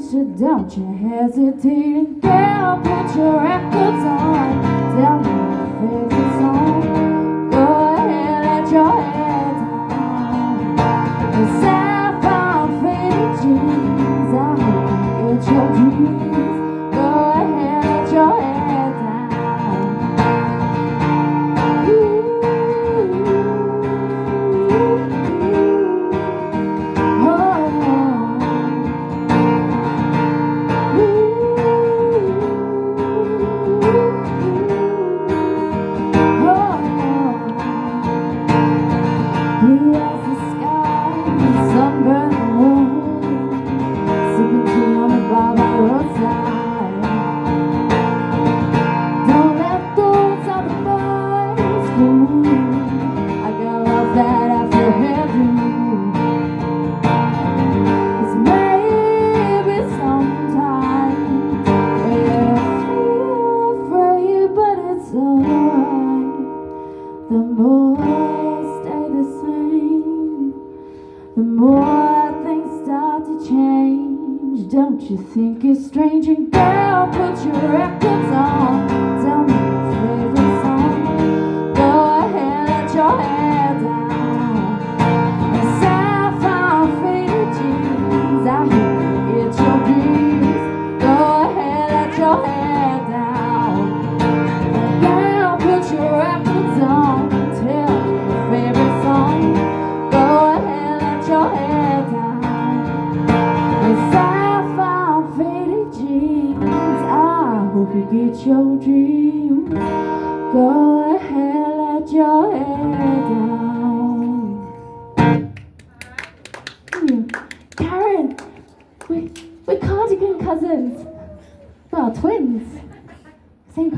So don't you hesitate, girl, put your records on. Tell me your favorite song. Go ahead, let your hair down. The sapphire faded jeans, I hope you get your dreams. Go ahead, let your hair down. Blue as the sky, sunburned moon, sipping tea on the bar by the roadside. Don't let those other boys fool you. I got love that I feel heavy. It's maybe sometimes when you feel afraid, but it's alright. The more the more things start to change. Don't you think it's strange? And girl, put your records on. Tell me your favorite song. Go ahead, let your hair down. And sapphire faded jeans, I hope you get your dreams. Go ahead, let your hair down. And girl, put your records on. Tell me your favorite song. Your hair down and sapphire faded jeans, I hope you get your dreams. Go ahead, let your hair down. Karen, we're cardigan cousins. Well, twins. Same